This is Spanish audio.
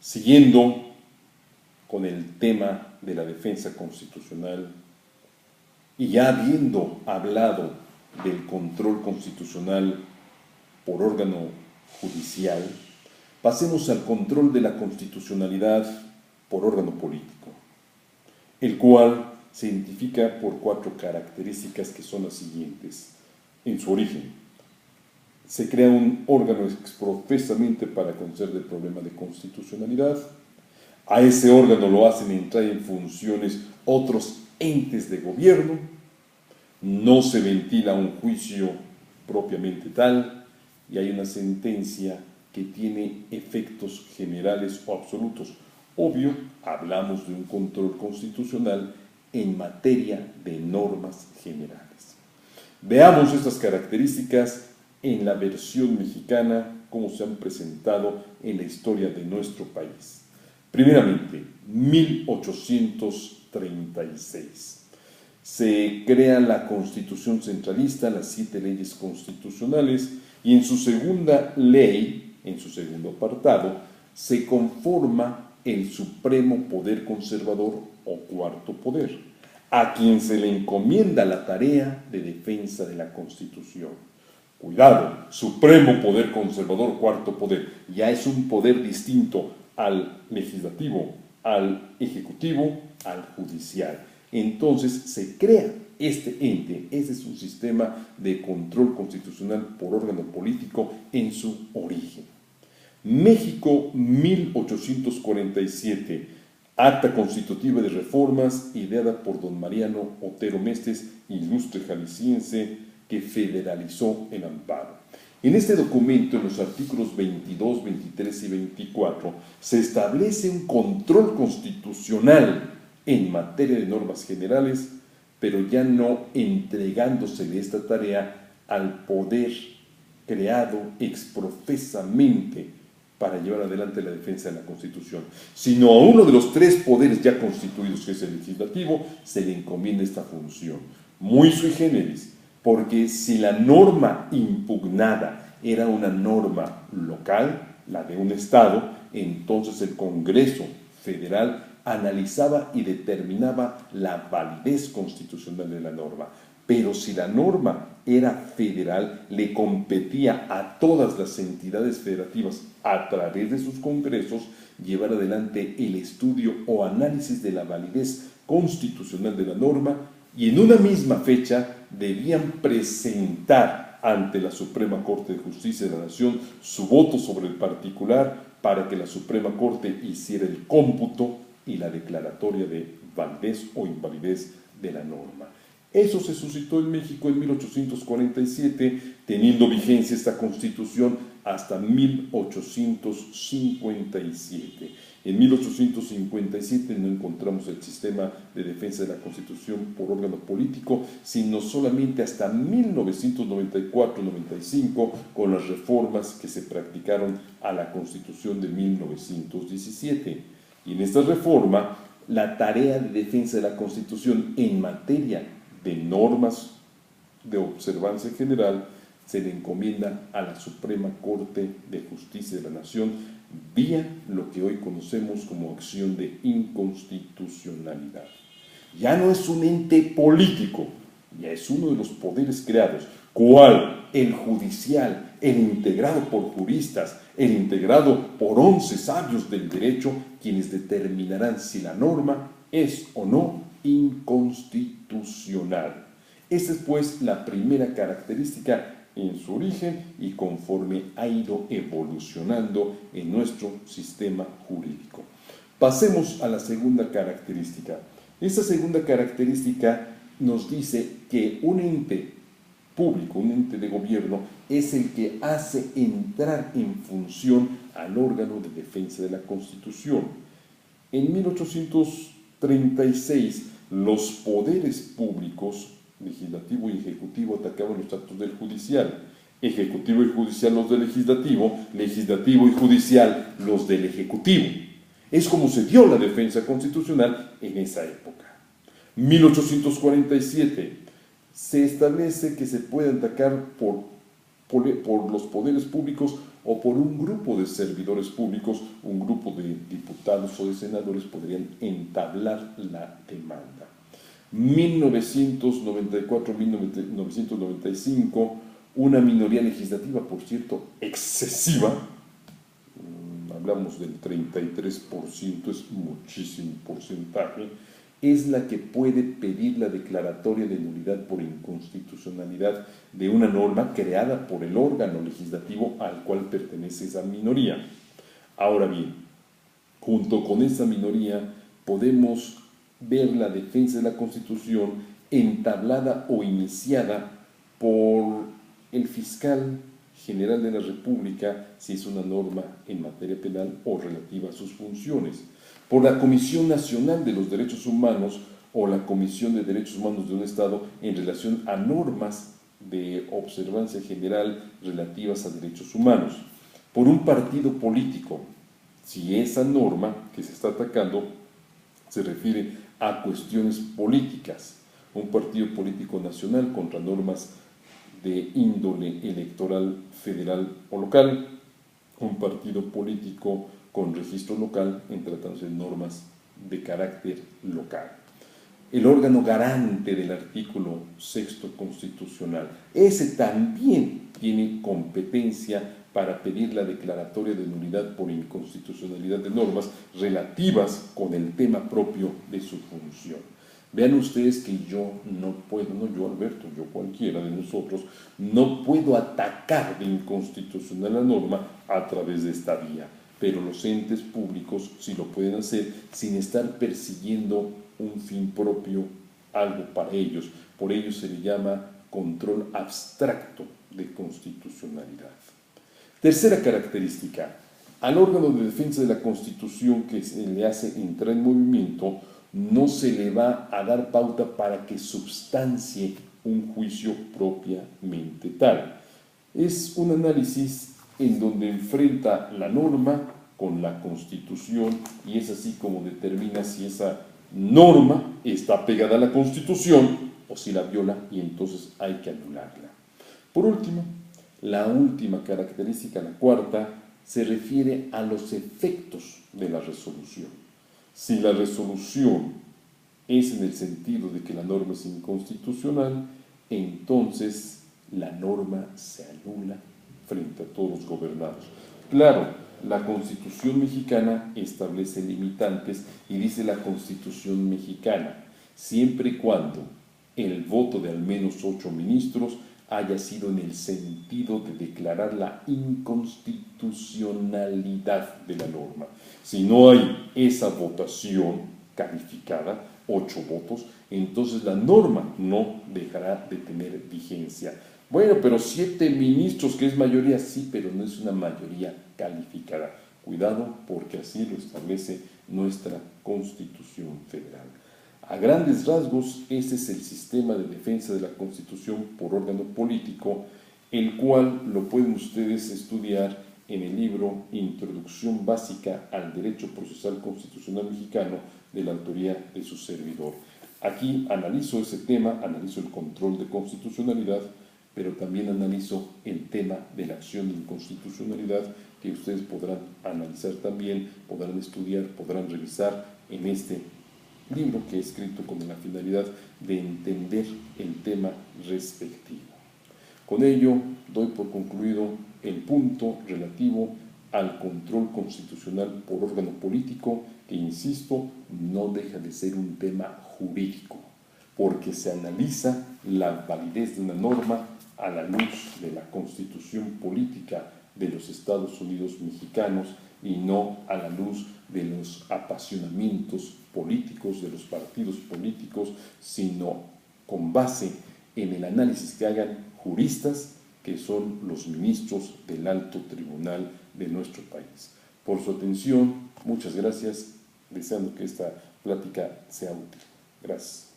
Siguiendo con el tema de la defensa constitucional y ya habiendo hablado del control constitucional por órgano judicial, pasemos al control de la constitucionalidad por órgano político, el cual se identifica por 4 características que son las siguientes. En su origen, se crea un órgano exprofesamente para conocer del problema de constitucionalidad. A ese órgano lo hacen entrar en funciones otros entes de gobierno. No se ventila un juicio propiamente tal y hay una sentencia que tiene efectos generales o absolutos. Obvio, hablamos de un control constitucional en materia de normas generales. Veamos estas características en la versión mexicana, como se han presentado en la historia de nuestro país. Primeramente, 1836. Se crea la Constitución Centralista, las 7 leyes constitucionales, y en su segunda ley, en su segundo apartado, se conforma el Supremo Poder Conservador o Cuarto Poder, a quien se le encomienda la tarea de defensa de la Constitución. Cuidado, Supremo Poder Conservador, Cuarto Poder, ya es un poder distinto al legislativo, al ejecutivo, al judicial. Entonces se crea este ente, ese es un sistema de control constitucional por órgano político en su origen. México, 1847, Acta Constitutiva de Reformas, ideada por don Mariano Otero Mestres, ilustre jalisciense, que federalizó el amparo. En este documento, en los artículos 22, 23 y 24, se establece un control constitucional en materia de normas generales, pero ya no entregándosele esta tarea al poder creado exprofesamente para llevar adelante la defensa de la Constitución, sino a uno de los 3 poderes ya constituidos, que es el legislativo, se le encomienda esta función, muy sui generis, porque si la norma impugnada era una norma local, la de un estado, entonces el Congreso Federal analizaba y determinaba la validez constitucional de la norma. Pero si la norma era federal, le competía a todas las entidades federativas a través de sus congresos llevar adelante el estudio o análisis de la validez constitucional de la norma, y en una misma fecha debían presentar ante la Suprema Corte de Justicia de la Nación su voto sobre el particular para que la Suprema Corte hiciera el cómputo y la declaratoria de validez o invalidez de la norma. Eso se suscitó en México en 1847, teniendo vigencia esta Constitución hasta 1857. En 1857 no encontramos el sistema de defensa de la Constitución por órgano político, sino solamente hasta 1994-95 con las reformas que se practicaron a la Constitución de 1917. Y en esta reforma, la tarea de defensa de la Constitución en materia de normas de observancia general se le encomienda a la Suprema Corte de Justicia de la Nación vía lo que hoy conocemos como acción de inconstitucionalidad. Ya no es un ente político, ya es uno de los poderes creados. ¿Cuál? El judicial, el integrado por juristas, el integrado por 11 sabios del derecho, quienes determinarán si la norma es o no inconstitucional. Esa es pues la primera característica en su origen y conforme ha ido evolucionando en nuestro sistema jurídico. Pasemos a la segunda característica. Esta segunda característica nos dice que un ente público, un ente de gobierno, es el que hace entrar en función al órgano de defensa de la Constitución. En 1836, los poderes públicos, legislativo y ejecutivo, atacaban los actos del judicial, ejecutivo y judicial los del legislativo, legislativo y judicial los del ejecutivo. Es como se dio la defensa constitucional en esa época. 1847, se establece que se puede atacar por los poderes públicos o por un grupo de servidores públicos, un grupo de diputados o de senadores podrían entablar la demanda. 1994-1995, una minoría legislativa, por cierto, excesiva, hablamos del 33%, es muchísimo porcentaje, es la que puede pedir la declaratoria de nulidad por inconstitucionalidad de una norma creada por el órgano legislativo al cual pertenece esa minoría. Ahora bien, junto con esa minoría podemos ver la defensa de la Constitución entablada o iniciada por el fiscal general de la República, si es una norma en materia penal o relativa a sus funciones, por la Comisión Nacional de los Derechos Humanos o la Comisión de Derechos Humanos de un Estado en relación a normas de observancia general relativas a derechos humanos, por un partido político, si esa norma que se está atacando se refiere a cuestiones políticas, un partido político nacional contra normas de índole electoral federal o local, un partido político con registro local en tratándose de normas de carácter local. El órgano garante del artículo 6 constitucional, ese también tiene competencia para pedir la declaratoria de nulidad por inconstitucionalidad de normas relativas con el tema propio de su función. Vean ustedes que yo no puedo, no yo Alberto, yo cualquiera de nosotros, no puedo atacar de inconstitucional la norma a través de esta vía, pero los entes públicos sí lo pueden hacer sin estar persiguiendo un fin propio, algo para ellos. Por ello se le llama control abstracto de constitucionalidad. Tercera característica, al órgano de defensa de la Constitución que se le hace entrar en movimiento, no se le va a dar pauta para que substancie un juicio propiamente tal. Es un análisis en donde enfrenta la norma con la Constitución y es así como determina si esa norma está pegada a la Constitución o si la viola y entonces hay que anularla. Por último, la última característica, la cuarta, se refiere a los efectos de la resolución. Si la resolución es en el sentido de que la norma es inconstitucional, entonces la norma se anula frente a todos los gobernados. Claro, la Constitución mexicana establece limitantes y dice la Constitución mexicana, siempre y cuando el voto de al menos 8 ministros haya sido en el sentido de declarar la inconstitucionalidad de la norma. Si no hay esa votación calificada, 8 votos, entonces la norma no dejará de tener vigencia. Bueno, pero 7 ministros, que es mayoría, sí, pero no es una mayoría calificada. Cuidado, porque así lo establece nuestra Constitución Federal. A grandes rasgos, ese es el sistema de defensa de la Constitución por órgano político, el cual lo pueden ustedes estudiar en el libro Introducción Básica al Derecho Procesal Constitucional Mexicano de la autoría de su servidor. Aquí analizo ese tema, analizo el control de constitucionalidad, pero también analizo el tema de la acción de inconstitucionalidad que ustedes podrán analizar también, podrán estudiar, podrán revisar en este libro que he escrito con la finalidad de entender el tema respectivo. Con ello doy por concluido el punto relativo al control constitucional por órgano político, que insisto, no deja de ser un tema jurídico, porque se analiza la validez de una norma a la luz de la Constitución política de los Estados Unidos mexicanos y no a la luz de los apasionamientos políticos de los partidos políticos, sino con base en el análisis que hagan juristas, que son los ministros del alto tribunal de nuestro país. Por su atención, muchas gracias, deseando que esta plática sea útil. Gracias.